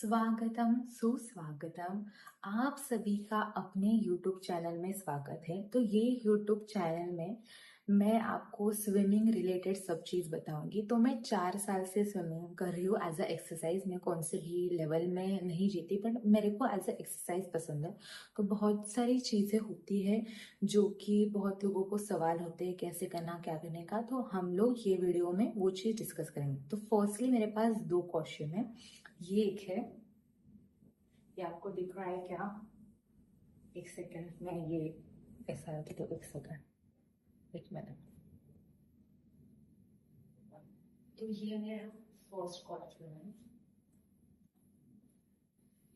स्वागतम सुस्वागतम। आप सभी का अपने YouTube चैनल में स्वागत है। तो ये YouTube चैनल में मैं आपको स्विमिंग रिलेटेड सब चीज़ बताऊंगी। तो मैं 4 साल से स्विमिंग कर रही हूँ एज अ एक्सरसाइज। मैं कौन से भी लेवल में नहीं जीती, बट मेरे को एज अ एक्सरसाइज पसंद है। तो बहुत सारी चीज़ें होती है जो कि बहुत लोगों को सवाल होते हैं कैसे करना, क्या करने का। तो हम लोग ये वीडियो में वो चीज़ डिस्कस करेंगे। तो फर्स्टली मेरे पास 2 क्वेश्चन है। ये एक है, ये आपको दिख रहा है क्या? एक सेकंड में ये ऐसा है, तो एक सेकंड, एक मिनट। तो ये मेरा फर्स्ट क्वेश्चन है।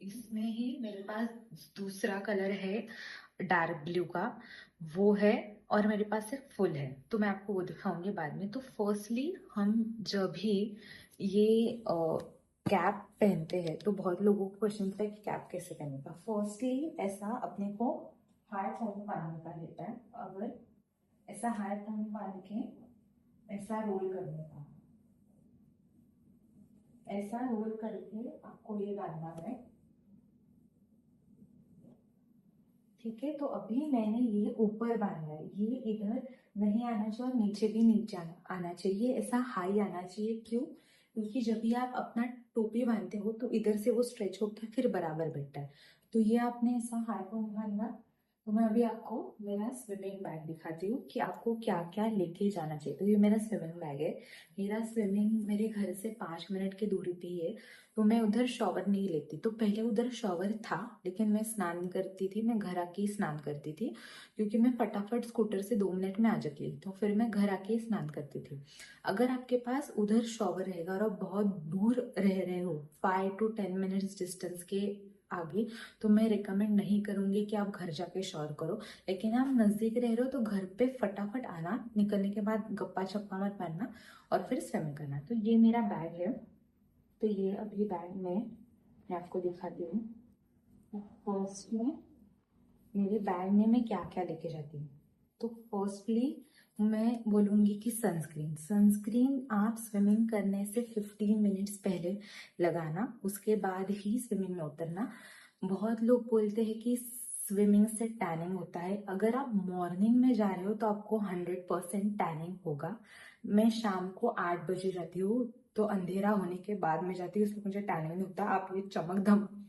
इसमें ही मेरे पास दूसरा कलर है डार्क ब्लू का, वो है। और मेरे पास एक फुल है, तो मैं आपको वो दिखाऊंगी बाद में। तो फर्स्टली हम जब भी ये कैप पहनते हैं तो बहुत लोगों को क्वेश्चन था कि कैप कैसे पहनने का। फर्स्टली ऐसा अपने को हाथ में बांधने का रहता है। अगर ऐसा हाथ में बांध के ऐसा रोल करने का, ऐसा रोल करके आपको ये बांधना है। ठीक है, तो अभी मैंने ये ऊपर बांधा है, ये इधर नहीं आना चाहिए और नीचे भी नीचे आना चाहिए। ऐसा हाई आना चाहिए। क्यों? क्योंकि जब भी आप अपना टोपी बांधते हो तो इधर से वो स्ट्रेच होकर फिर बराबर बैठता है। तो ये आपने ऐसा हाई को बांधना। तो मैं अभी आपको मेरा स्विमिंग बैग दिखाती हूँ कि आपको क्या क्या लेके जाना चाहिए। तो ये मेरा स्विमिंग बैग है। मेरा स्विमिंग मेरे घर से 5 मिनट की दूरी पे ही है। तो मैं उधर शॉवर नहीं लेती। तो पहले उधर शॉवर था, लेकिन मैं स्नान करती थी, मैं घर आके ही स्नान करती थी। क्योंकि मैं फटाफट स्कूटर से 2 मिनट में आ जाती थी, तो फिर मैं घर आके ही स्नान करती थी। अगर आपके पास उधर शॉवर रहेगा और आप बहुत दूर रह रहे हो, 5 to 10 मिनट्स डिस्टेंस के आगे, तो मैं रिकमेंड नहीं करूंगी कि आप घर जाके शॉवर करो। लेकिन आप नजदीक रह रहे हो तो घर पे फटाफट आना, निकलने के बाद गप्पा छप्पा मत मारना और फिर स्विमिंग करना। तो ये मेरा बैग है। तो ये अभी बैग में मैं आपको दिखाती हूँ। फर्स्ट में मेरे बैग में मैं क्या क्या लेके जाती हूँ। तो फर्स्टली मैं बोलूँगी कि सनस्क्रीन। सनस्क्रीन आप स्विमिंग करने से 15 मिनट्स पहले लगाना, उसके बाद ही स्विमिंग में उतरना। बहुत लोग बोलते हैं कि स्विमिंग से टैनिंग होता है। अगर आप मॉर्निंग में जा रहे हो तो आपको 100% टैनिंग होगा। मैं शाम को 8 बजे जाती हूँ, तो अंधेरा होने के बाद में जाती हूँ, इसलिए मुझे टैनिंग नहीं होता। आप ये चमक धमक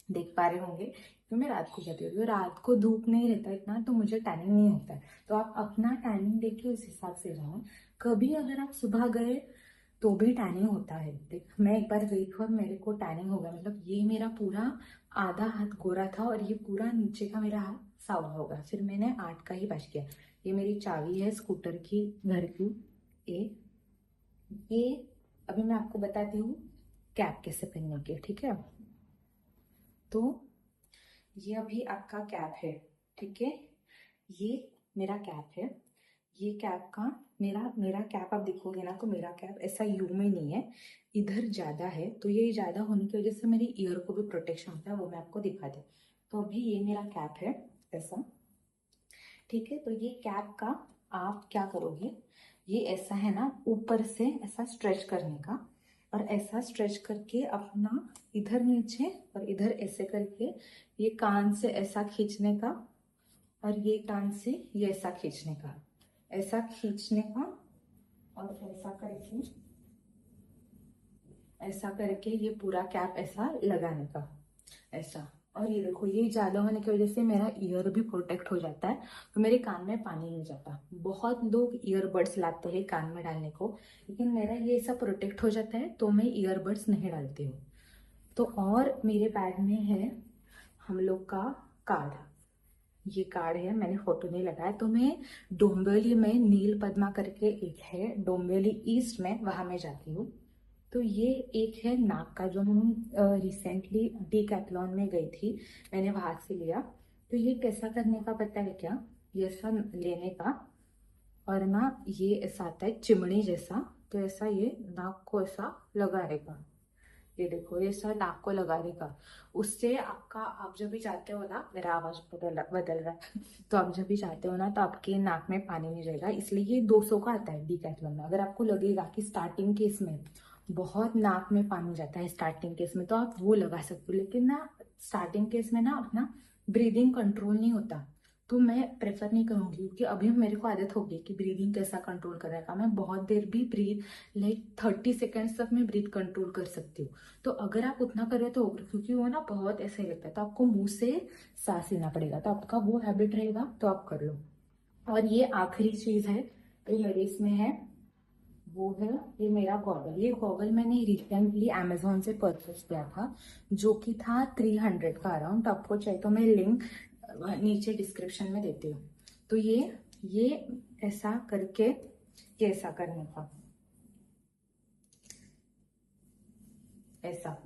देख पा रहे होंगे, तो मैं रात को जाती हूँ। तो रात को धूप नहीं रहता इतना, तो मुझे टैनिंग नहीं होता है। तो आप अपना टाइमिंग देखिए, उस हिसाब से जाओ। कभी अगर आप सुबह गए तो भी टैनिंग होता है। देख, मैं एक बार गई थी और मेरे को टैनिंग हो गया। मतलब ये मेरा पूरा आधा हाथ गोरा था और ये पूरा नीचे का मेरा हाथ सावला हो गया। फिर मैंने 8 का ही वॉश किया। ये मेरी चाबी है स्कूटर की, घर की। ये अभी मैं आपको बताती हूँ कैप कैसे पहनने की, ठीक है? तो ये अभी आपका कैप है, ठीक है? ये मेरा कैप है। ये कैप का, मेरा मेरा कैप आप देखोगे ना, तो मेरा कैप ऐसा यू में नहीं है, इधर ज्यादा है। तो ये ज्यादा होने की वजह से मेरी ईयर को भी प्रोटेक्शन होता है, वो मैं आपको दिखा दूँ। तो अभी ये मेरा कैप है ऐसा, ठीक है? तो ये कैप का आप क्या करोगे, ये ऐसा है ना, ऊपर से ऐसा स्ट्रेच करने का, और ऐसा स्ट्रेच करके अपना इधर नीचे और इधर ऐसे करके ये कान से ऐसा खींचने का, और ये कान से ये ऐसा खींचने का, ऐसा खींचने का, और ऐसा करके ये पूरा कैप ऐसा लगाने का, ऐसा। और ये देखो, ये ज्यादा होने की वजह से मेरा ईयर भी प्रोटेक्ट हो जाता है, तो मेरे कान में पानी नहीं जाता। बहुत लोग ईयरबड्स लाते हैं कान में डालने को, लेकिन मेरा ये ऐसा प्रोटेक्ट हो जाता है, तो मैं ईयरबड्स नहीं डालती हूँ। तो और मेरे बैग में है हम लोग का कार्ड। ये कार्ड है, मैंने फोटो नहीं लगाया। तो मैं डोंबिवली में नील पद्मा करके एक है, डोंबिवली ईस्ट में, वहां मैं जाती हूँ। तो ये एक है नाक का, जो हम रिसेंटली डीकैथलॉन में गई थी, मैंने वहां से लिया। तो ये कैसा करने का पता है क्या? ये ऐसा लेने का, और ना ये ऐसा आता है चिमनी जैसा, तो ऐसा ये नाक को ऐसा लगा रहेगा। ये देखो, ये सब नाक को लगा देगा। उससे आपका, आप जब भी जाते हो ना, मेरा आवाज बदल रहा है तो आप जब भी जाते हो ना, तो आपके नाक में पानी नहीं रहेगा। इसलिए ये 200 का आता है डीकैथलॉन में। अगर आपको लगेगा कि स्टार्टिंग के इसमें बहुत नाक में पानी जाता है स्टार्टिंग केस में, तो आप वो लगा सकते हो। लेकिन ना स्टार्टिंग केस में ना अपना ब्रीदिंग कंट्रोल नहीं होता, तो मैं प्रेफर नहीं करूंगी, क्योंकि अभी मेरे को आदत हो गई कि ब्रीदिंग कैसा कंट्रोल करने का। मैं बहुत देर भी ब्रीथ, लाइक 30 सेकेंड्स तक मैं ब्रीथ कंट्रोल कर सकती हूँ। तो अगर आप उतना करें तो होगा, क्योंकि वो ना बहुत ऐसे लगता है, तो आपको मुंह से सांस लेना पड़ेगा, तो आपका वो हैबिट रहेगा तो आप कर लो। और ये आखिरी चीज है जो मेरे इसमें है, वो है ये मेरा गॉगल। ये गॉगल मैंने रिसेंटली अमेजोन से परचेस किया था, जो कि था 300 का अराउंड। आपको चाहिए तो मैं लिंक नीचे डिस्क्रिप्शन में देती हूँ। तो ये ऐसा करके, ये ऐसा करने का, ऐसा।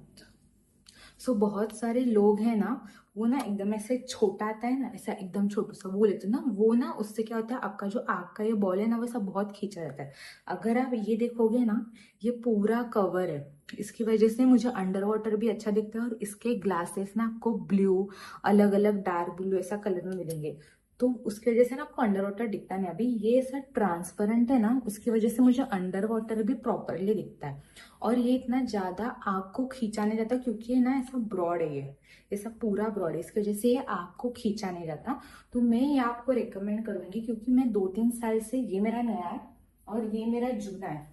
बहुत सारे लोग हैं ना, वो ना एकदम ऐसे छोटा आता है ना, ऐसा एकदम छोटा सा वो लेते हैं ना, वो ना उससे क्या होता है, आपका जो आँख का ये बॉल है ना, वो सब बहुत खींचा जाता है। अगर आप ये देखोगे ना, ये पूरा कवर है, इसकी वजह से मुझे अंडर वाटर भी अच्छा दिखता है। और इसके ग्लासेस ना आपको ब्लू, अलग अलग डार्क ब्लू ऐसा कलर में मिलेंगे, तो उसकी वजह से ना आपको अंडर वाटर दिखता नहीं। अभी ये ऐसा ट्रांसपेरेंट है ना, उसकी वजह से मुझे अंडर वाटर भी प्रॉपरली दिखता है। और ये इतना ज्यादा आँख को खींचा नहीं जाता, क्योंकि ये ना ऐसा ब्रॉड है, ये ऐसा पूरा ब्रॉड है, इसकी वजह से ये आँख को खींचा नहीं जाता। तो मैं ये आपको रिकमेंड करूंगी, क्योंकि मैं 2-3 साल से, ये मेरा नया है और ये मेरा जूना है,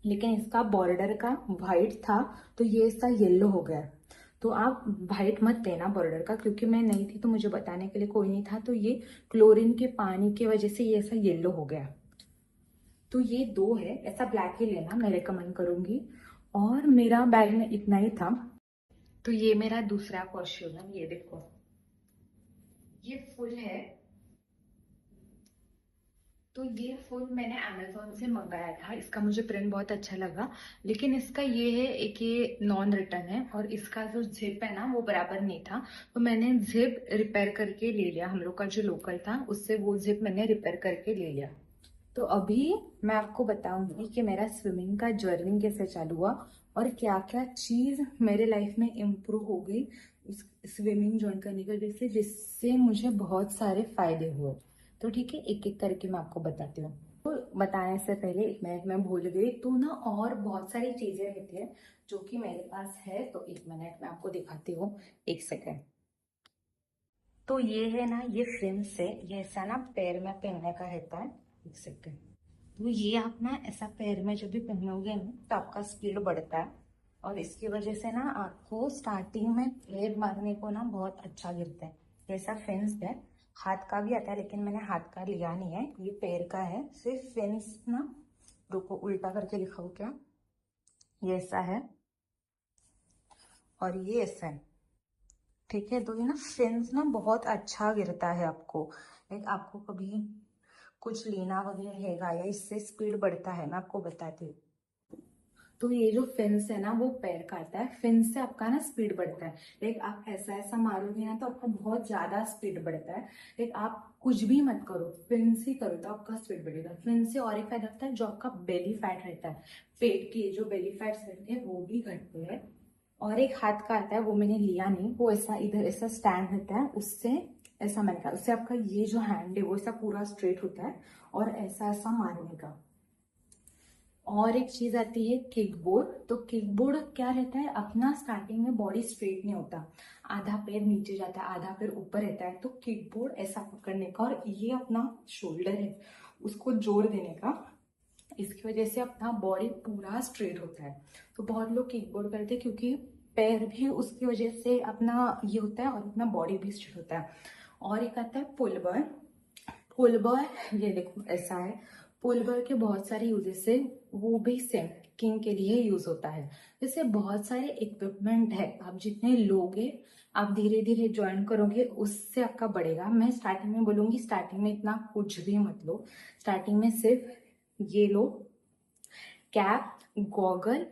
लेकिन इसका बॉर्डर का व्हाइट था, तो ये इसका येलो हो गया है। तो आप व्हाइट मत लेना बॉर्डर का, क्योंकि मैं नहीं थी तो मुझे बताने के लिए कोई नहीं था, तो ये क्लोरीन के पानी की वजह से ये ऐसा येलो हो गया। तो ये दो है, ऐसा ब्लैक ही लेना मैं रिकमेंड करूंगी। और मेरा बैग में इतना ही था। तो ये मेरा दूसरा कॉस्ट्यूम है, ये देखो, ये फुल है। तो ये फुल मैंने अमेजोन से मंगाया था, इसका मुझे प्रिंट बहुत अच्छा लगा। लेकिन इसका ये है, एक ये नॉन रिटर्न है, और इसका जो जिप है ना वो बराबर नहीं था, तो मैंने जिप रिपेयर करके ले लिया। हम लोग का जो लोकल था उससे वो जिप मैंने रिपेयर करके ले लिया। तो अभी मैं आपको बताऊंगी कि मेरा स्विमिंग का जर्नी कैसे चालू हुआ, और क्या क्या चीज मेरे लाइफ में इम्प्रूव हो गई इस स्विमिंग ज्वाइन करने की वजह से, जिससे मुझे बहुत सारे फायदे हुए। तो ठीक है, एक एक करके मैं आपको बताती हूँ। तो बताने से पहले 1 मिनट में भूल गई, तो ना और बहुत सारी चीजें रहती है जो कि मेरे पास है, तो 1 मिनट में आपको दिखाती हूँ, 1 सेकेंड। तो ये है ना, ये फ्रिम्स है, ये ऐसा ना पैर में पहनने का रहता है। 1 सेकेंड। तो ये आप ना ऐसा पैर में जब भी पहनोगे ना, तो आपका स्पीड बढ़ता है, और इसकी वजह से ना आपको स्टार्टिंग में पैर मारने को ना बहुत अच्छा गिरता है। जैसा फिन्स है, हाथ का भी आता है, लेकिन मैंने हाथ का लिया नहीं है, ये पैर का है सिर्फ फिन्स ना। रुको, उल्टा करके दिखाओ क्या, ये ऐसा है और ये ऐसा है। ठीक है, तो ये ना फिन्स ना बहुत अच्छा गिरता है आपको। लाइक आपको कभी कुछ लेना वगैरह रहेगा या इससे स्पीड बढ़ता है, मैं आपको बताती हूँ। तो ये जो फिन्स है ना, वो पैर का आता है, फिन्स से आपका ना स्पीड बढ़ता है। लाइक आप ऐसा ऐसा मारोगे ना, तो आपका बहुत ज्यादा स्पीड बढ़ता है। लाइक आप कुछ भी मत करो, फिन्स ही करो तो आपका स्पीड बढ़ेगा। फिन्स से और एक फायदा होता है, जो आपका बेली फैट रहता है, पेट की जो बेली फैट्स रहते हैं वो भी घटते हैं। और एक हाथ का आता है, वो मैंने लिया नहीं, वो ऐसा इधर ऐसा स्टैंड रहता है, उससे ऐसा मैंने कहा, उससे आपका ये जो हैंड है वो ऐसा पूरा स्ट्रेट होता है, और ऐसा ऐसा मारने का। और एक चीज आती है किक बोर्ड। तो किक बोर्ड क्या रहता है, अपना स्टार्टिंग में बॉडी स्ट्रेट नहीं होता, आधा पैर नीचे जाता है, आधा पैर ऊपर रहता है। तो किक बोर्ड ऐसा पकड़ने का, और ये अपना शोल्डर है उसको जोड़ देने का, इसकी वजह से अपना बॉडी पूरा स्ट्रेट होता है। तो बहुत लोग किक बोर्ड करते हैं, क्योंकि पैर भी उसकी वजह से अपना ये होता है, और अपना बॉडी भी स्ट्रेट होता है। और एक आता है पुल bar। पुल bar, ये देखो ऐसा है। पुल bar के बहुत सारे यूजेस है, वो भी सेम किंग के लिए यूज होता है। जैसे बहुत सारे इक्विपमेंट है, आप जितने लोगे, आप धीरे धीरे ज्वाइन करोगे, उससे आपका बढ़ेगा। मैं स्टार्टिंग में बोलूंगी, स्टार्टिंग में इतना कुछ भी मत लो। स्टार्टिंग में सिर्फ ये लो, कैप, गॉगल,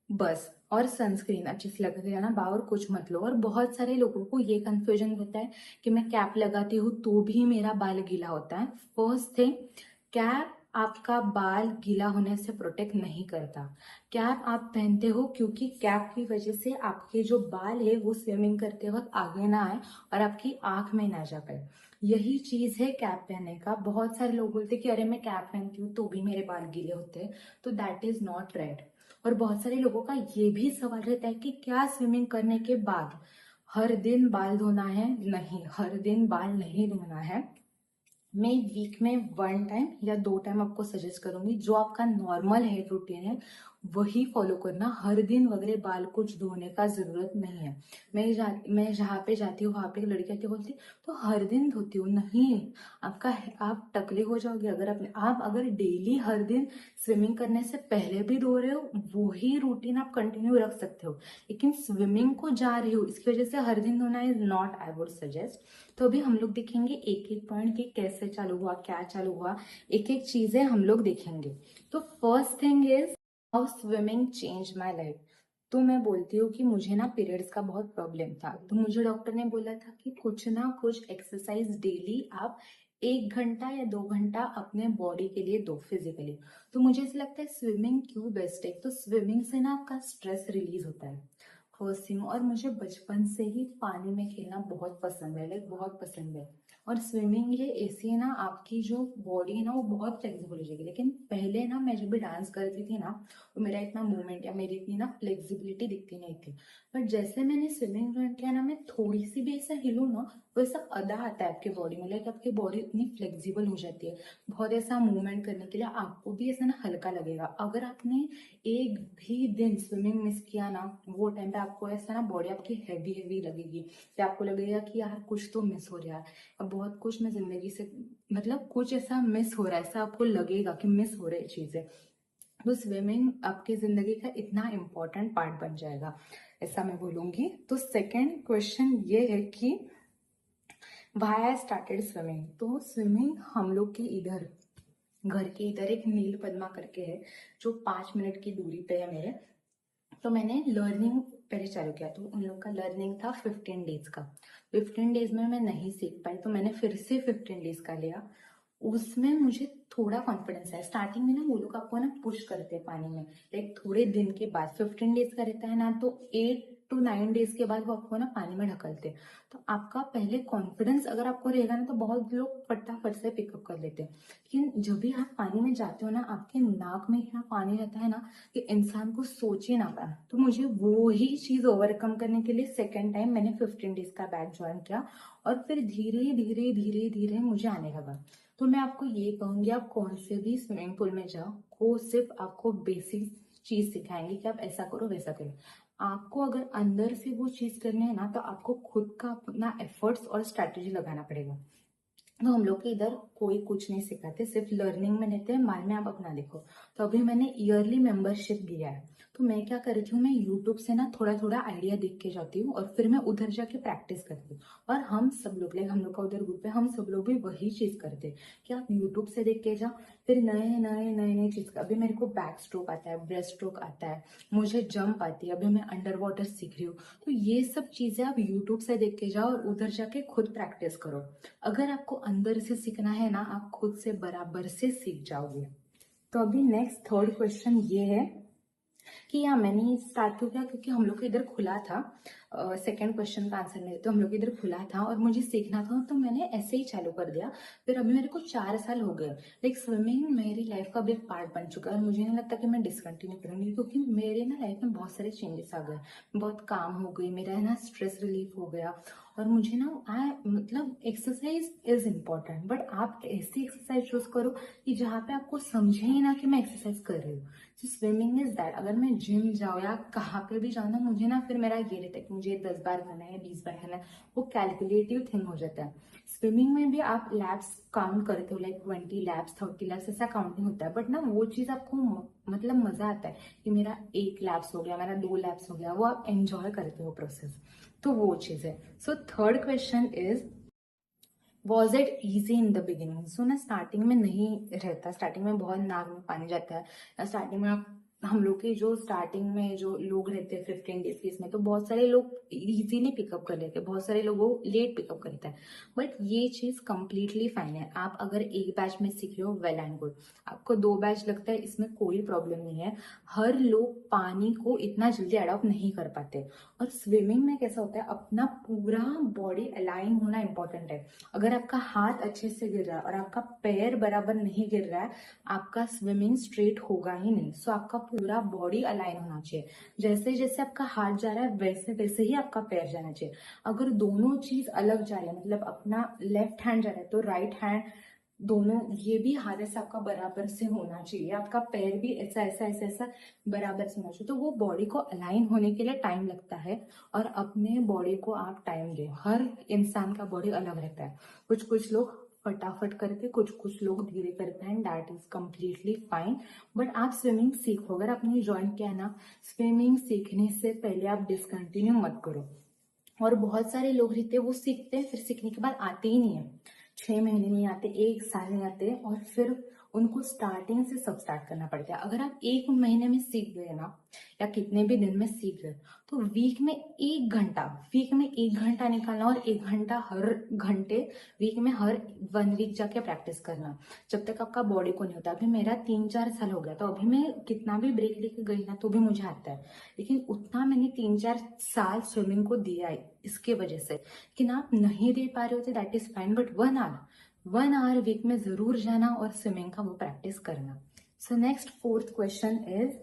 बस, और सनस्क्रीन अच्छे से लगा के जाना, बाहर कुछ मत लो। और बहुत सारे लोगों को ये कंफ्यूजन होता है कि मैं कैप लगाती हूँ तो भी मेरा बाल गीला होता है। फर्स्ट थिंग, कैप आपका बाल गीला होने से प्रोटेक्ट नहीं करता। कैप आप पहनते हो क्योंकि कैप की वजह से आपके जो बाल है वो स्विमिंग करते वक्त आगे ना आए और आपकी आंख में ना जा पाए। यही चीज है कैप पहनने का। बहुत सारे लोग बोलते हैं कि अरे मैं कैप पहनती हूँ तो भी मेरे बाल गीले होते हैं, तो दैट इज नॉट राइट। और बहुत सारे लोगों का ये भी सवाल रहता है कि क्या स्विमिंग करने के बाद हर दिन बाल धोना है? नहीं, हर दिन बाल नहीं धोना है। मैं वीक में 1 टाइम या 2 टाइम आपको सजेस्ट करूंगी। जो आपका नॉर्मल हेयर रूटीन है वही फॉलो करना। हर दिन वगैरह बाल कुछ धोने का जरूरत नहीं है। मैं जहाँ पे जाती हूँ वहां पे लड़कियां क्या बोलती, तो हर दिन धोती हूँ। नहीं, आप टकले हो जाओगे अगर आप अगर डेली हर दिन स्विमिंग करने से पहले भी धो रहे हो, वही रूटीन आप कंटिन्यू रख सकते हो। लेकिन स्विमिंग को जा रही हो इसकी वजह से हर दिन धोना is not, I would suggest. तो अभी हम लोग देखेंगे एक एक पॉइंट कि कैसे चालू हुआ, क्या चालू हुआ, एक एक चीजें हम लोग देखेंगे। तो first thing is how swimming change my life. तो मैं बोलती हूँ कि मुझे ना पीरियड्स का बहुत प्रॉब्लम था, तो मुझे डॉक्टर ने बोला था कि कुछ ना कुछ एक्सरसाइज डेली आप 1 घंटा या 2 घंटा अपने बॉडी के लिए दो फिजिकली। तो मुझे ऐसा लगता है स्विमिंग क्यों बेस्ट है, तो स्विमिंग से ना आपका स्ट्रेस रिलीज होता है फर्स्ट थिंग। और मुझे बचपन से ही पानी में खेलना बहुत पसंद है, लाइक बहुत पसंद है। और स्विमिंग ये ऐसी है ना, आपकी जो बॉडी है ना वो बहुत फ्लेक्सिबल हो जाएगी। लेकिन पहले ना मैं जब भी डांस करती थी ना, तो मेरा इतना मूवमेंट या मेरी इतनी ना फ्लेक्सिबिलिटी दिखती नहीं थी। बट जैसे मैंने स्विमिंग ज्वाइन किया ना, मैं थोड़ी सी भी ऐसा हिलूँ ना, वैसा अदा आता है आपकी बॉडी में, लाइक आपकी बॉडी इतनी फ्लेक्सिबल हो जाती है। बहुत ऐसा मूवमेंट करने के लिए आपको भी ऐसा ना हल्का लगेगा। अगर आपने एक भी दिन स्विमिंग मिस किया ना, वो टाइम पे आपको ऐसा ना बॉडी आपकी हैवी हैवी लगेगी, या आपको लगेगा कि यार कुछ तो मिस हो रहा है। अब बहुत कुछ मैं जिंदगी से, मतलब कुछ ऐसा मिस हो रहा है, ऐसा आपको लगेगा कि मिस हो रही चीजें। तो स्विमिंग आपकी जिंदगी का इतना इम्पोर्टेंट पार्ट बन जाएगा, ऐसा मैं बोलूंगी। तो सेकेंड क्वेश्चन ये है कि व्हाई आई स्टार्टेड स्विमिंग। तो स्विमिंग हम लोग के इधर घर के इधर एक नील पद्मा करके है, जो 5 मिनट की दूरी पे है मेरे। तो मैंने लर्निंग पहले चालू किया, तो उन लोग का लर्निंग था 15 डेज का। 15 डेज में मैं नहीं सीख पाई, तो मैंने फिर से 15 डेज का लिया। उसमें मुझे थोड़ा कॉन्फिडेंस है। स्टार्टिंग में ना वो लोग आपको ना पुश करते हैं पानी में, लाइक थोड़े दिन के बाद 15 डेज का रहता है ना, तो 8 to 9 डेज के बाद वो आपको ना पानी में ढकलते हैं। तो आपका पहले कॉन्फिडेंस अगर आपको रहेगा ना, तो बहुत लोग फटाफट से पिकअप कर लेते हैं। लेकिन जब भी आप पानी में जाते हो ना, आपके नाक में इतना पानी रहता है ना कि इंसान को सोच ही ना पाए। तो मुझे वो ही चीज ओवरकम करने के लिए सेकेंड टाइम मैंने 15 डेज का बैच ज्वाइन किया, और फिर धीरे धीरे धीरे धीरे मुझे आने लगा। तो मैं आपको ये कहूंगी, आप कौन से भी स्विमिंग पूल में जाओ, वो सिर्फ आपको बेसिक चीज सिखाएंगे कि आप ऐसा करो वैसा करो। आपको अगर अंदर से वो चीज करनी है ना, तो आपको खुद का अपना एफर्ट्स और स्ट्रैटेजी लगाना पड़ेगा। तो हम लोग के इधर कोई कुछ नहीं सिखाते, सिर्फ लर्निंग में रहते हैं, बाद में आप अपना देखो। तो अभी मैंने ईयरली मेंबरशिप लिया है। तो मैं क्या कर रही हूँ, मैं यूट्यूब से ना थोड़ा थोड़ा आइडिया देख के जाती हूँ, और फिर मैं उधर जाके प्रैक्टिस करती हूँ। और हम सब लोग, लाइक हम लोग का उधर ग्रुप है, हम सब लोग भी वही चीज करते हैं कि आप यूट्यूब से देख के जाओ, फिर नए नए नए नए चीज का। अभी मेरे को बैक स्ट्रोक आता है, ब्रेस्ट स्ट्रोक आता है, मुझे जंप आती है, अभी मैं अंडर वाटर सीख रही हूँ। तो ये सब चीजें आप यूट्यूब से देख के जाओ, और उधर जाके खुद प्रैक्टिस करो। अगर आपको अंदर से सीखना है ना, आप खुद से बराबर से सीख जाओगे। तो अभी नेक्स्ट थर्ड क्वेश्चन ये है कि या मैंने स्टार्ट क्यों किया, क्योंकि हम लोग के इधर खुला था। सेकंड क्वेश्चन का आंसर नहीं, तो हम लोग इधर खुला था और मुझे सीखना था, तो मैंने ऐसे ही चालू कर दिया। फिर अभी मेरे को 4 साल हो गए, लाइक स्विमिंग मेरी लाइफ का भी एक पार्ट बन चुका है, और मुझे नहीं लगता कि मैं डिसकंटिन्यू करूंगी, क्योंकि मेरे ना लाइफ में बहुत सारे चेंजेस आ गए। बहुत काम हो गई, मेरा ना स्ट्रेस रिलीफ हो गया। और मुझे ना मतलब एक्सरसाइज इज इम्पोर्टेंट, बट आप ऐसी एक्सरसाइज चूज करो कि जहाँ पे आपको समझे ही ना कि मैं एक्सरसाइज कर रही हूँ। तो स्विमिंग इज दैट। अगर मैं जिम जाऊँ या कहाँ पे भी जाऊँ ना, मुझे ना फिर मेरा ये रहता है कि मुझे 10 बार करना है, 20 बार करना है, वो कैलकुलेटिव थिंग हो जाता है। स्विमिंग में भी आप लैप्स काउंट करते हो, लाइक 20 लैप्स 30 लैप्स ऐसा काउंटिंग होता है, बट ना वो चीज आपको मतलब मजा आता है कि मेरा 1 लैप्स हो गया, मेरा 2 लैप्स हो गया, वो आप एंजॉय करते हो प्रोसेस। तो वो चीज है। So third question is, was it easy in the beginning. So ना स्टार्टिंग में नहीं रहता, स्टार्टिंग में बहुत नाक में पानी जाता है। स्टार्टिंग में आप, हम लोग के जो स्टार्टिंग में जो लोग रहते हैं 15 डेज के इसमें, तो बहुत सारे लोग इजीली पिकअप कर लेते हैं, बहुत सारे लोगों लेट पिकअप करता है। बट ये चीज कंप्लीटली फाइन है। आप अगर एक बैच में सीख रहे हो, वेल एंड गुड। आपको 2 बैच लगता है, इसमें कोई प्रॉब्लम नहीं है। हर लोग पानी को इतना जल्दी अडॉप्ट नहीं कर पाते। और स्विमिंग में कैसा होता है, अपना पूरा बॉडी अलाइन होना इंपॉर्टेंट है। अगर आपका हाथ अच्छे से गिर रहा है और आपका पैर बराबर नहीं गिर रहा है, आपका स्विमिंग स्ट्रेट होगा ही नहीं। सो आपका पूरा बॉडी अलाइन होना चाहिए। जैसे जैसे आपका हाथ जा रहा है वैसे वैसे ही आपका पैर जाना चाहिए। अगर दोनों चीज अलग जा रही है, मतलब अपना लेफ्ट हैंड जा रहा है तो राइट हैंड दोनों ये भी हाथ ऐसा आपका बराबर से होना चाहिए, आपका पैर भी ऐसा ऐसा ऐसा ऐसा बराबर से होना चाहिए। तो वो बॉडी को अलाइन होने के लिए टाइम लगता है, और अपने बॉडी को आप टाइम दें। हर इंसान का बॉडी अलग रहता है, कुछ कुछ लोग फटाफट करते, कुछ कुछ लोग धीरे करते हैं, that is completely fine. But आप स्विमिंग सीखो, अगर आपने ज्वाइन किया है ना, स्विमिंग सीखने से पहले आप डिसकंटिन्यू मत करो। और बहुत सारे लोग रहते हैं वो सीखते हैं, फिर सीखने के बाद आते ही नहीं है, 6 महीने नहीं आते, 1 साल नहीं आते, और फिर उनको स्टार्टिंग से सब स्टार्ट करना पड़ता है। अगर आप 1 महीने में सीख गए ना, या कितने भी दिन में सीख गए, तो वीक में 1 घंटा निकालना, और 1 घंटा हर घंटे वीक में हर 1 वीक जाके प्रैक्टिस करना, जब तक आपका बॉडी को नहीं होता। अभी मेरा 3-4 साल हो गया, तो अभी मैं कितना भी ब्रेक लेके गई ना तो भी मुझे आता है, लेकिन उतना मैंने 3-4 साल स्विमिंग को दिया है इसके वजह से। लेकिन आप नहीं दे पा रहे होते, that is fine, but 1 hour week में जरूर जाना और स्विमिंग का वो प्रैक्टिस करना। So next 4th question is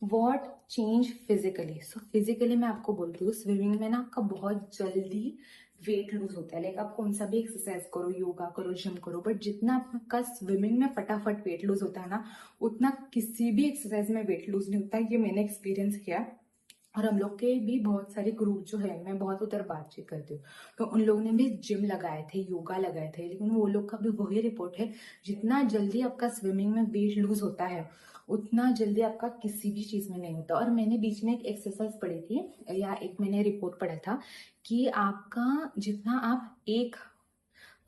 what change physically. So physically मैं आपको बोलती हूँ, स्विमिंग में ना आपका बहुत जल्दी वेट लूज होता है। लाइक आप कौन सा भी एक्सरसाइज करो, योगा करो, जिम करो, बट जितना आपका स्विमिंग में फटाफट वेट लूज होता है ना, उतना किसी भी एक्सरसाइज में वेट लूज नहीं होता। ये मैंने एक्सपीरियंस किया। और हम लोग के भी बहुत सारे ग्रुप जो है, मैं बहुत उधर बातचीत करती हूँ, तो उन लोगों ने भी जिम लगाए थे, योगा लगाए थे, लेकिन वो लोग का भी वही रिपोर्ट है, जितना जल्दी आपका स्विमिंग में वेट लूज होता है उतना जल्दी आपका किसी भी चीज में नहीं होता। और मैंने बीच में एक एक्सरसाइज पढ़ी थी, या एक मैंने रिपोर्ट पढ़ा था, कि आपका जितना आप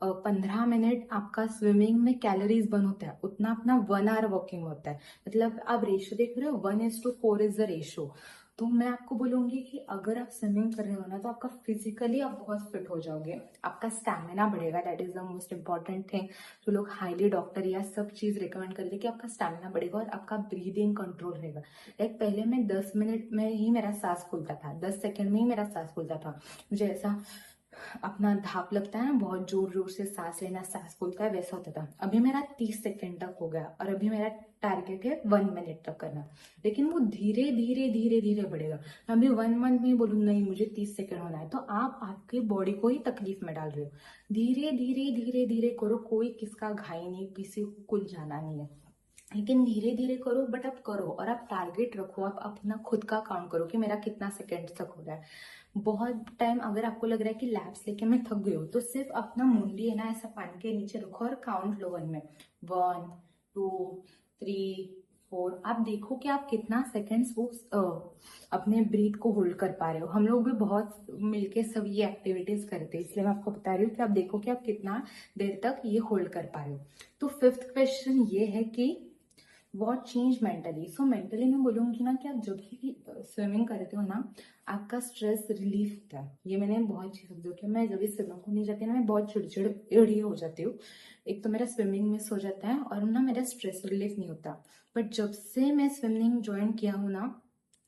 15 मिनट आपका स्विमिंग में कैलोरीज बर्न होता है, उतना अपना 1 आवर वॉकिंग होता है। मतलब आप रेशो देख रहे हो, 1:4 इज द रेशो। तो मैं आपको बोलूंगी कि अगर आप स्विमिंग कर रहे हो ना, तो आपका फिजिकली आप बहुत फिट हो जाओगे, आपका स्टैमिना बढ़ेगा, that is the most important thing. तो लोग हाईली डॉक्टर या सब चीज रिकमेंड करते हैं कि आपका स्टैमिना बढ़ेगा और आपका ब्रीदिंग कंट्रोल रहेगा। लाइक पहले मैं 10 मिनट में ही मेरा सांस फूलता था, 10 सेकेंड में ही मेरा सांस फूलता था, मुझे ऐसा अपना धाप लगता है ना, बहुत जोर जोर से सांस लेना, सांस फूलता है, वैसा होता था। अभी मेरा 30 सेकेंड तक हो गया, और अभी मेरा टारगेट है 1 मिनट तक करना, लेकिन वो धीरे धीरे धीरे धीरे बढ़ेगा। मैं अभी 1 मंथ में बोलूँ नहीं मुझे 30 सेकेंड होना है, तो आप आपके बॉडी को ही तकलीफ में डाल रहे हो। धीरे धीरे धीरे धीरे करो, कोई किसका घाई नहीं, किसी को कुल जाना नहीं है, लेकिन धीरे धीरे करो, बट आप करो, और आप टारगेट रखो, आप अपना खुद का काउंट करो कि मेरा कितना सेकंड तक हो रहा है। बहुत टाइम अगर आपको लग रहा है कि लैप्स लेके मैं थक गई हूँ, तो सिर्फ अपना मुंडी है ना ऐसा पानी के नीचे रखो और काउंट लो 1 में, 1, 2, 3, 4। आप देखो कि आप कितना सेकेंड्स वो अपने ब्रीथ को होल्ड कर पा रहे हो। हम लोग भी बहुत मिलके सब ये एक्टिविटीज करते हैं, इसलिए मैं आपको बता रही हूँ कि आप देखो कि आप कितना देर तक ये होल्ड कर पा रहे हो। तो 5th क्वेश्चन ये है कि what change mentally. So mentally मैं बोलूँगी ना कि आप जब भी स्विमिंग करते हो ना, आपका स्ट्रेस रिलीफ होता है। ये मैंने बहुत चीज़ समझा कि मैं जब भी स्विमिंग को नहीं जाती ना, मैं बहुत चिड़चिड़ी हो जाती हूँ। एक तो मेरा स्विमिंग मिस हो जाता है, और ना मेरा स्ट्रेस रिलीफ नहीं होता। बट जब से मैं स्विमिंग ज्वाइन किया हूँ ना,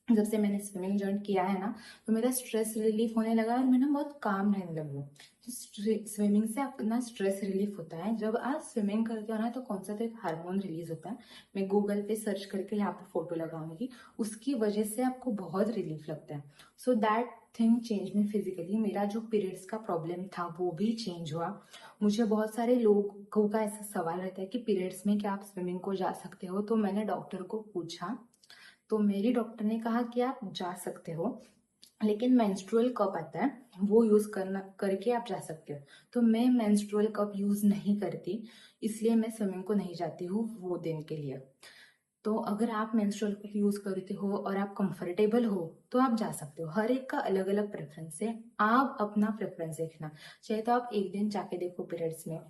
जब से मैंने स्विमिंग ज्वाइन किया है ना, तो मेरा स्ट्रेस रिलीफ होने लगा, और मैं ना बहुत काम रहने लगी हूँ। तो स्विमिंग से अपना स्ट्रेस रिलीफ होता है। जब आप स्विमिंग करते हो ना, तो कौन सा तो एक हार्मोन रिलीज होता है, मैं गूगल पे सर्च करके यहाँ पे फोटो लगाऊंगी, उसकी वजह से आपको बहुत रिलीफ लगता है। So that thing change me physically. मेरा जो पीरियड्स का प्रॉब्लम था वो भी चेंज हुआ। मुझे बहुत सारे लोगों का ऐसा सवाल रहता है कि पीरियड्स में क्या आप स्विमिंग को जा सकते हो, तो मैंने डॉक्टर को पूछा, तो मेरी डॉक्टर ने कहा कि आप जा सकते हो, लेकिन मेंस्ट्रुअल कप आता है वो यूज करना करके आप जा सकते हो। तो मैं मेंस्ट्रुअल कप यूज नहीं करती, इसलिए मैं स्विमिंग को नहीं जाती हूँ वो दिन के लिए। तो अगर आप मेंस्ट्रुअल कप यूज करते हो और आप कंफर्टेबल हो तो आप जा सकते हो। हर एक का अलग अलग प्रेफरेंस है, आप अपना प्रेफरेंस देखना। चाहे तो आप एक दिन जाके देखो पीरियड्स में,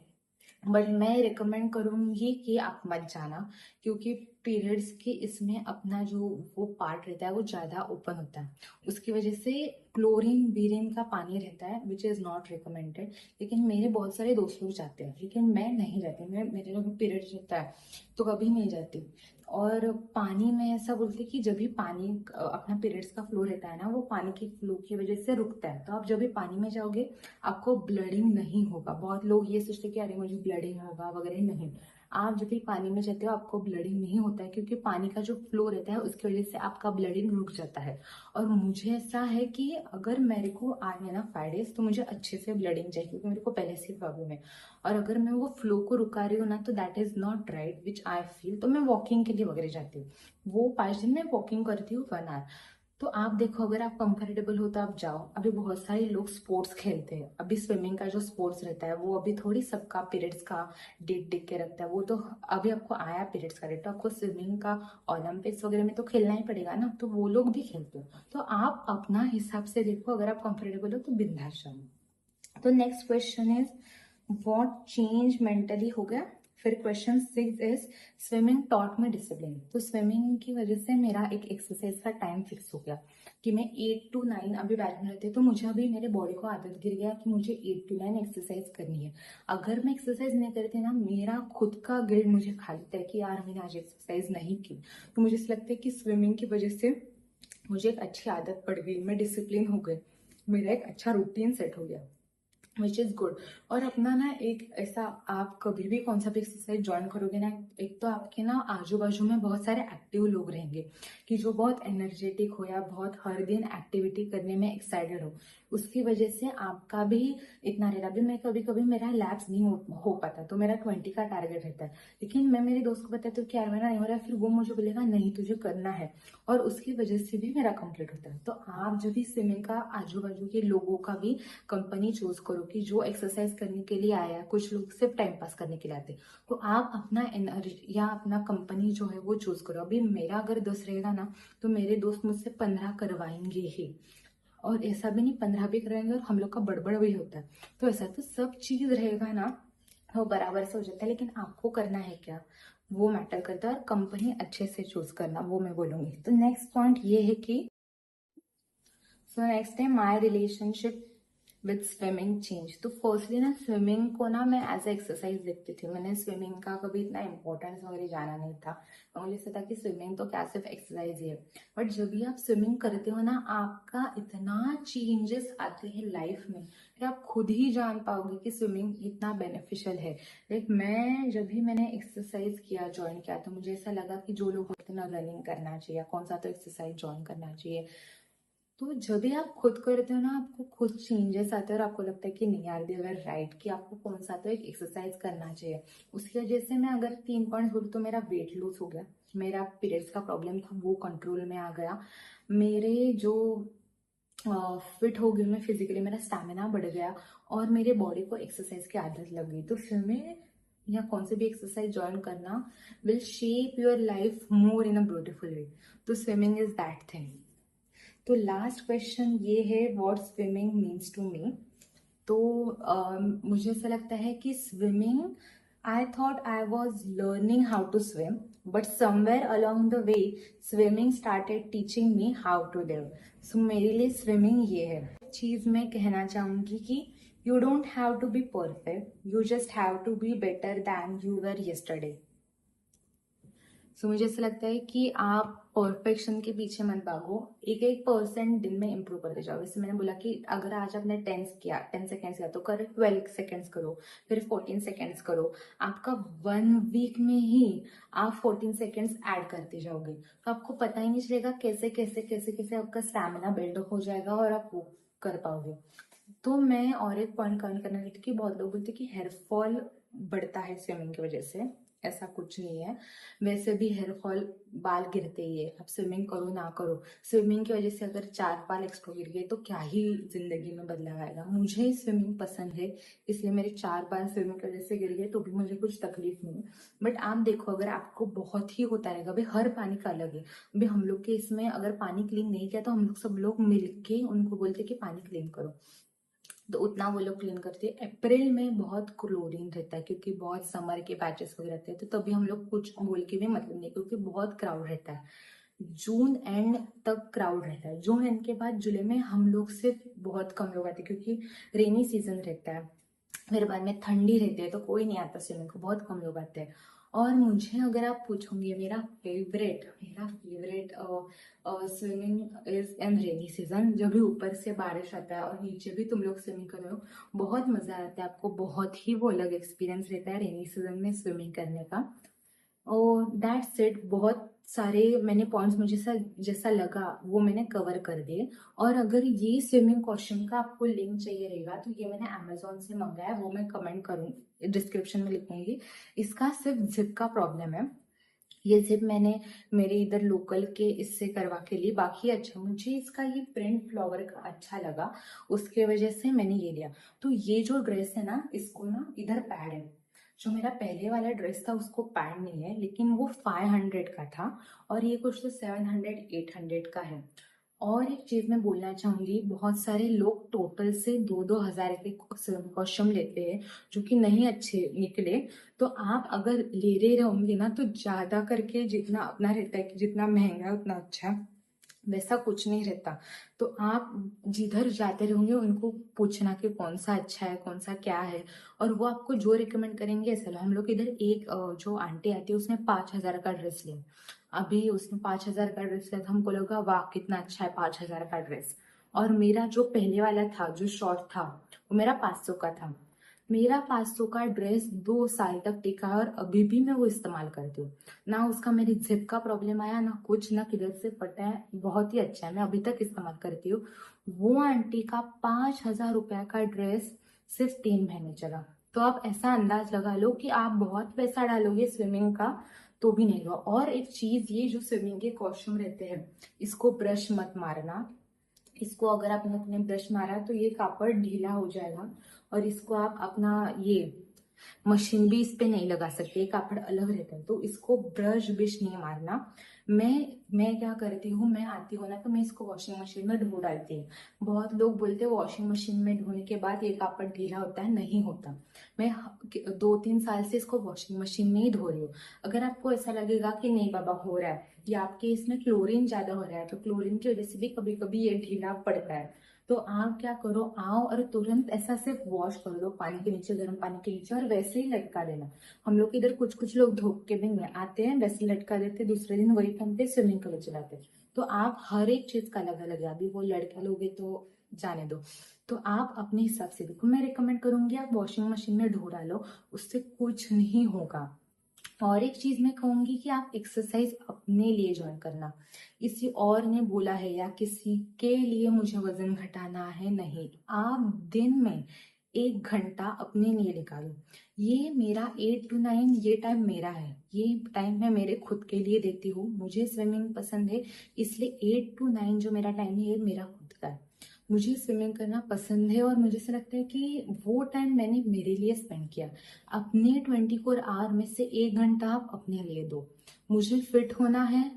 बट मैं रिकमेंड करूंगी कि आप मत जाना, क्योंकि पीरियड्स के इसमें अपना जो वो पार्ट रहता है वो ज़्यादा ओपन होता है, उसकी वजह से क्लोरीन बीरिन का पानी रहता है, विच इज़ नॉट रिकमेंडेड। लेकिन मेरे बहुत सारे दोस्त लोग जाते हैं, लेकिन मैं नहीं जाती। मैं मेरे जब पीरियड्स होता है तो कभी नहीं जाती। और पानी में ऐसा बोलते कि जब भी पानी अपना पीरियड्स का फ्लो रहता है ना, वो पानी की फ्लो की वजह से रुकता है। तो आप जब भी पानी में जाओगे आपको ब्लडिंग नहीं होगा। बहुत लोग ये सोचते कि अरे मुझे ब्लडिंग होगा वगैरह, नहीं। आप जब भी पानी में जाते हो आपको ब्लडिंग नहीं होता है, क्योंकि पानी का जो फ्लो रहता है उसकी वजह से आपका ब्लडिंग रुक जाता है। और मुझे ऐसा है कि अगर मेरे को आए ना 5 days तो मुझे अच्छे से ब्लडिंग चाहिए, क्योंकि मेरे को पहले से प्रॉब्लम है। और अगर मैं वो फ्लो को रुका रही हूँ ना, तो that is not right which I feel. तो मैं वॉकिंग के लिए वगैरह जाती हूँ, वो 5 दिन में वॉकिंग करती हूँ 1 hour। तो आप देखो, अगर आप कंफर्टेबल हो तो आप जाओ। अभी बहुत सारे लोग स्पोर्ट्स खेलते हैं, अभी स्विमिंग का जो स्पोर्ट्स रहता है वो अभी थोड़ी सबका पीरियड्स का डेट देख के रखता है। वो तो अभी आपको आया पीरियड्स का डेट, तो आपको स्विमिंग का ओलंपिक्स वगैरह में तो खेलना ही पड़ेगा ना, तो वो लोग भी खेलते हो। तो आप अपना हिसाब से देखो, अगर आप कंफर्टेबल हो तो बिंदास जाओ। तो next question is what change mentally हो गया। फिर क्वेश्चन 6 इज स्विमिंग टॉट में डिसिप्लिन। तो स्विमिंग की वजह से मेरा एक एक्सरसाइज का टाइम फिक्स हो गया कि मैं 8 to 9 अभी बैठ में रहती हूँ, तो मुझे अभी मेरे बॉडी को आदत गिर गया कि मुझे 8 to 9 एक्सरसाइज करनी है। अगर मैं एक्सरसाइज नहीं करती ना, मेरा खुद का गिल्ट मुझे खा लेता है कि यार मैंने आज एक्सरसाइज नहीं की। तो मुझे ऐसा लगता है कि स्विमिंग की वजह से मुझे एक अच्छी आदत पड़ गई, मैं डिसिप्लिन हो गई, मेरा एक अच्छा रूटीन सेट हो गया, विच इज गुड। और अपना ना एक ऐसा, आप कभी भी कौन सा भी एक्सरसाइज ज्वाइन करोगे ना, एक तो आपके ना आजू बाजू में बहुत सारे एक्टिव लोग रहेंगे कि जो बहुत एनर्जेटिक हो या बहुत हर दिन एक्टिविटी करने में एक्साइटेड हो, उसकी वजह से आपका भी इतना रहेगा। अभी मैं कभी कभी मेरा लैप्स नहीं हो पाता, तो मेरा 20 का टारगेट रहता है, लेकिन मैं मेरे दोस्त को बताती हूँ कि यार मेरा नहीं हो रहा है, फिर वो मुझे बोलेगा नहीं तुझे करना है, और उसकी वजह से भी मेरा कंप्लीट होता है। तो आप जब भी स्विमिंग का आजू बाजू के लोगों का भी कंपनी चूज करो कि जो एक्सरसाइज करने के लिए आया है, कुछ लोग सिर्फ टाइम पास करने के लिए आते हैं, तो आप अपना एनर्जी या अपना कंपनी जो है वो चूज करो। अभी मेरा अगर 10 रहेगा ना, तो मेरे दोस्त मुझसे 15 करवाएंगे ही, और ऐसा भी नहीं 15 भी कराएंगे और हम लोग का बड़बड़ भी होता है। तो ऐसा तो सब चीज रहेगा ना, वो बराबर से हो जाता है, लेकिन आपको करना है क्या, वो मैटर करता है। और कंपनी अच्छे से चूज करना, वो मैं बोलूंगी। तो नेक्स्ट पॉइंट ये है कि सो नेक्स्ट है my relationship with swimming change. तो फर्स्टली ना, स्विमिंग को ना मैं एज ए एक्सरसाइज देखती थी, मैंने स्विमिंग का कभी इतना इंपॉर्टेंस वगैरह जाना नहीं था। मुझे ऐसा था कि स्विमिंग तो क्या सिर्फ एक्सरसाइज ही है। बट जब भी आप स्विमिंग करते हो ना, आपका इतना चेंजेस आते हैं लाइफ में कि आप खुद ही जान पाओगे कि स्विमिंग इतना बेनिफिशियल है। लाइक मैं जब भी मैंने एक्सरसाइज किया, ज्वाइन किया, तो मुझे ऐसा लगा कि जो लोग बोलते हैं ना रनिंग करना चाहिए, कौन सा तो एक्सरसाइज ज्वाइन करना चाहिए, तो जब भी आप खुद करते हो ना, आपको खुद चेंजेस आते हैं और आपको लगता है कि नहीं यार दे वर राइट, कि आपको कौन सा तो एक एक्सरसाइज करना चाहिए। उसकी वजह से मैं अगर 3 पॉइंट बोलूँ तो मेरा वेट लूज हो गया, मेरा पीरियड्स का प्रॉब्लम था वो कंट्रोल में आ गया, मेरे जो फिट हो गई मैं फिजिकली, मेरा स्टैमिना बढ़ गया, और मेरे बॉडी को एक्सरसाइज की आदत लग गई। तो स्विमिंग या कौन से भी एक्सरसाइज ज्वाइन करना will shape your life more in a beautiful way. तो स्विमिंग इज दैट थिंग। तो लास्ट क्वेश्चन ये है what swimming means to me. तो मुझे ऐसा लगता है कि swimming, I thought I was learning how to swim, but somewhere along the way swimming started teaching me how to live. So मेरे लिए स्विमिंग ये है। चीज मैं कहना चाहूंगी कि you don't have to be perfect, you just have to be better than you were yesterday. So मुझे ऐसा लगता है कि आप परफेक्शन के पीछे मत भागो, एक एक परसेंट दिन में इंप्रूव करते जाओ। जैसे मैंने बोला कि अगर आज आपने 10 सेकेंड्स किया तो कर 12 सेकेंड्स करो, फिर 14 सेकेंड्स करो। आपका 1 वीक में ही आप 14 सेकेंड्स ऐड करते जाओगे, तो आपको पता ही नहीं चलेगा कैसे कैसे कैसे कैसे आपका स्टैमिना बिल्डअप हो जाएगा और आप वो कर पाओगे। तो मैं और एक पॉइंट कवर करना चाहती हूँ कि बहुत लोग बोलते हैं कि हेयर फॉल बढ़ता है स्विमिंग की वजह से, ऐसा कुछ नहीं है। वैसे भी हेयर फॉल बाल गिरते ही है, आप स्विमिंग करो ना करो, स्विमिंग की वजह से अगर 4 बाल एक्स्ट्रा गिर गए तो क्या ही जिंदगी में बदलाव आएगा। मुझे स्विमिंग पसंद है, इसलिए मेरे 4 बाल स्विमिंग की वजह से गिर गए तो भी मुझे कुछ तकलीफ नहीं है। बट आप देखो, अगर आपको बहुत ही होता रहेगा, भाई हर पानी का अलग है। भाई हम लोग के इसमें अगर पानी क्लीन नहीं किया तो हम लोग सब लोग मिलके उनको बोलते कि पानी क्लीन करो, तो उतना वो लोग क्लीन करते हैं। अप्रैल में बहुत क्लोरीन रहता है, क्योंकि बहुत समर के बैचेस वगैरह रहते हैं, तो तभी हम लोग कुछ बोल के भी मतलब नहीं, क्योंकि बहुत क्राउड रहता है। जून एंड तक क्राउड रहता है, जून एंड के बाद जुलाई में हम लोग सिर्फ बहुत कम लोग आते हैं, क्योंकि रेनी सीजन रहता है। फिर बाद में ठंडी रहती है तो कोई नहीं आता स्विमिंग को, बहुत कम लोग आते हैं। और मुझे अगर आप पूछोगे मेरा favourite swimming is in rainy season, जब भी ऊपर से बारिश आता है और नीचे भी तुम लोग स्विमिंग कर रहे हो, बहुत मजा आता है आपको, बहुत ही वो अलग एक्सपीरियंस रहता है रेनी सीजन में स्विमिंग करने का। और दैट्स इट, बहुत सारे मैंने पॉइंट्स मुझे जैसा लगा वो मैंने कवर कर दिए। और अगर ये स्विमिंग कॉस्ट्यूम का आपको लिंक चाहिए रहेगा तो ये मैंने अमेजोन से मंगाया है, वो मैं कमेंट करूँ डिस्क्रिप्शन में लिखूंगी। इसका सिर्फ जिप का प्रॉब्लम है, ये जिप मैंने मेरे इधर लोकल के इससे करवा के लिए, बाकी अच्छा मुझे इसका ये प्रिंट फ्लावर का अच्छा लगा, उसके वजह से मैंने ये लिया। तो ये जो ड्रेस है ना, इसको ना इधर पैड है, जो मेरा पहले वाला ड्रेस था उसको पैड नहीं है, लेकिन वो 500 का था और ये कुछ तो 700-800 का है। और एक चीज मैं बोलना चाहूंगी, बहुत सारे लोग टोटल से 2-2 हजार के कॉस्ट्यूम लेते हैं जो कि नहीं अच्छे निकले। तो आप अगर ले रहे होंगे ना तो ज्यादा करके जितना अपना रहता है कि जितना महंगा है उतना अच्छा है, वैसा कुछ नहीं रहता। तो आप जिधर जाते रहोगे उनको पूछना कि कौन सा अच्छा है कौन सा क्या है, और वो आपको जो रिकमेंड करेंगे ऐसा लो। हम लोग इधर एक जो आंटी आती है उसने 5,000 का ड्रेस लिया, अभी उसने 5,000 का ड्रेस लिया, तो हमको लगा वाह कितना अच्छा है 5,000 का ड्रेस। और मेरा जो पहले वाला था जो शॉर्ट था वो मेरा 500 का था। मेरा 500 का ड्रेस 2 साल तक टिका है और अभी भी मैं वो इस्तेमाल करती हूँ, ना उसका मेरी जिप का प्रॉब्लम आया ना कुछ, ना किधर से फटा है, बहुत ही अच्छा है, मैं अभी तक इस्तेमाल करती हूँ। वो आंटी का 5,000 रुपया का ड्रेस सिर्फ 3 महीने चला। तो आप ऐसा अंदाज लगा लो कि आप बहुत पैसा डालोगे स्विमिंग का तो भी नहीं हुआ। और एक चीज, ये जो स्विमिंग के कॉस्ट्यूम रहते हैं इसको ब्रश मत मारना, इसको अगर आपने अपने ब्रश मारा तो ये कापड़ ढीला हो जाएगा, और इसको आप अपना ये मशीन भी इस पे नहीं लगा सकते, ये कापड़ अलग रहता है, तो इसको ब्रश ब्रश नहीं मारना। मैं क्या करती हूँ, मैं आती हूँ ना तो मैं इसको वॉशिंग मशीन में धो डालती हूँ। बहुत लोग बोलते हैं वॉशिंग मशीन में धोने के बाद ये कापड़ ढीला होता है, नहीं होता। मैं 2-3 साल से इसको वॉशिंग मशीन में ही धो रही हूँ। अगर आपको ऐसा लगेगा कि नहीं बाबा हो रहा है या आपके इसमें क्लोरीन ज्यादा हो रहा है, तो क्लोरीन की वजह से भी कभी कभी ये ढीला पड़ता है। तो आप क्या करो, आओ और तुरंत ऐसा सिर्फ वॉश कर दो पानी के नीचे, गर्म पानी के नीचे, और वैसे ही लटका देना। हम लोग इधर कुछ कुछ लोग धो के भी नहीं आते हैं, वैसे लटका देते, दूसरे दिन वही टाइम पे स्विमिंग के लिए चलाते। तो आप हर एक चीज का अलग अलग है, अभी वो लड़के लोग हैं तो जाने दो। तो आप अपने हिसाब से देखो, मैं रिकमेंड करूंगी आप वॉशिंग मशीन में धो डालो, उससे कुछ नहीं होगा। और एक चीज मैं कहूंगी कि आप एक्सरसाइज अपने लिए ज्वाइन करना, किसी और ने बोला है या किसी के लिए मुझे वजन घटाना है नहीं, आप दिन में 1 घंटा अपने लिए निकालो। ये मेरा 8 to 9, ये टाइम मेरा है, ये टाइम मैं मेरे खुद के लिए देती हूँ, मुझे स्विमिंग पसंद है, इसलिए 8 to 9 जो मेरा टाइम है ये मेरा खुद का है। मुझे स्विमिंग करना पसंद है और मुझे ऐसा लगता है कि वो टाइम मैंने मेरे लिए स्पेंड किया। अपने 24 आवर में से 1 घंटा आप अपने लिए दो। मुझे फिट होना है,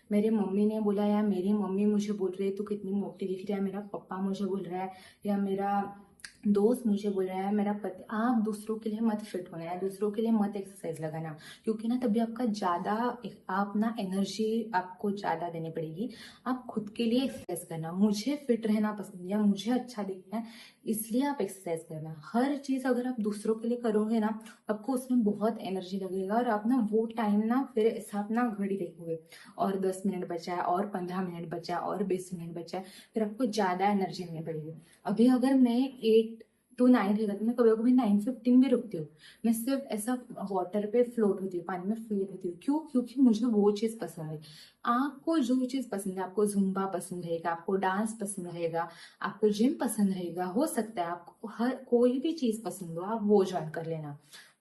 मेरे मम्मी ने बोला या मेरी मम्मी मुझे बोल रही है तू कितनी मोटी दिख रही है, मेरा पापा मुझे बोल रहा है, या मेरा दोस्त मुझे बोल रहा है, मेरा पति, आप दूसरों के लिए मत फिट होना या दूसरों के लिए मत एक्सरसाइज लगाना, क्योंकि ना तभी आपका ज्यादा, आप ना एनर्जी आपको ज्यादा देनी पड़ेगी। आप खुद के लिए एक्सरसाइज करना, मुझे फिट रहना पसंद है या मुझे अच्छा दिखना है इसलिए आप एक्सरसाइज करना। हर चीज अगर आप दूसरों के लिए करोगे ना, आपको उसमें बहुत एनर्जी लगेगा और आप ना वो टाइम ना फिर ऐसा अपना घड़ी देखोगे, और 10 मिनट बचा है, और 15 मिनट बचा है, और 20 मिनट बचा है, फिर आपको ज्यादा एनर्जी देनी पड़ेगी। अभी अगर मैं 8 to 9 रहेगा तो मैं कभी कभी 9:15 भी रुकती हूँ, मैं सिर्फ ऐसा वाटर पे फ्लोट होती हूँ, पानी में फ्लोट होती हूँ। क्यों? क्योंकि मुझे वो चीज पसंद है। आपको जो चीज पसंद है, आपको जुम्बा पसंद रहेगा, आपको डांस पसंद रहेगा, आपको जिम पसंद रहेगा, हो सकता है आपको हर कोई भी चीज पसंद हो, आप वो ज्वाइन कर लेना।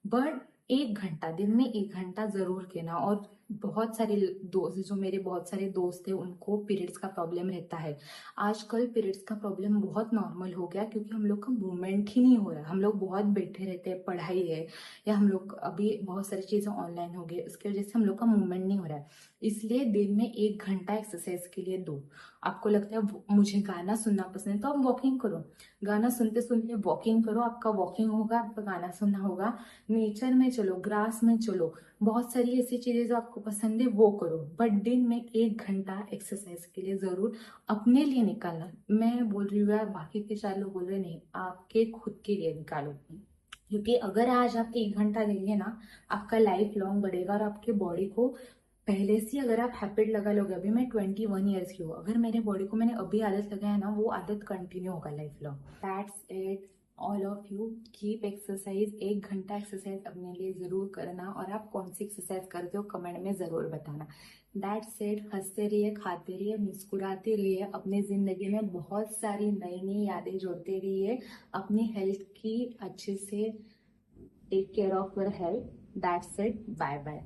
बट 1 घंटा, दिन में 1 घंटा जरूर लेना। और बहुत सारे दोस्त, जो मेरे बहुत सारे दोस्त हैं उनको पीरियड्स का प्रॉब्लम रहता है। आजकल पीरियड्स का प्रॉब्लम बहुत नॉर्मल हो गया, क्योंकि हम लोग का मूवमेंट ही नहीं हो रहा है, हम लोग बहुत बैठे रहते हैं, पढ़ाई है या हम लोग अभी बहुत सारी चीजें ऑनलाइन हो गई, उसकी वजह से हम लोग का मूवमेंट नहीं हो रहा है। इसलिए दिन में 1 घंटा एक्सरसाइज के लिए दो। आपको लगता है मुझे गाना सुनना पसंद है तो आप वॉकिंग करो, गाना सुनते सुनते वॉकिंग करो, आपका वॉकिंग होगा, आपका गाना सुनना होगा। नेचर में चलो, ग्रास में चलो, बहुत सारी ऐसी चीजें जो आपको पसंद है वो करो, बट दिन में 1 घंटा एक्सरसाइज के लिए जरूर अपने लिए निकालना। मैं बोल रही हूँ यार बाकी के 4 लोग बोल रहे नहीं, आपके खुद के लिए निकालो। क्योंकि अगर आज आप 1 घंटा देंगे ना, आपका लाइफ लॉन्ग बढ़ेगा और आपके बॉडी को पहले से अगर आप हैबिट लगा लोगे, अभी मैं 21 ईयर्स की हूँ, अगर मेरे बॉडी को मैंने अभी आदत लगाया ना, वो आदत कंटिन्यू होगा life long. That's it, all of you keep exercise. 1 घंटा एक्सरसाइज अपने लिए जरूर करना, और आप कौन सी एक्सरसाइज करते हो कमेंट में जरूर बताना। दैट्स इट, हंसते रहिए, खाते रहिए, मुस्कुराते रहिए, अपनी जिंदगी में बहुत सारी नई नई यादें जोड़ते रहिए, अपनी हेल्थ की अच्छे से take care of your health. That's it, bye bye.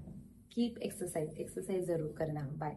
Keep exercise, exercise जरूर करना। बाय।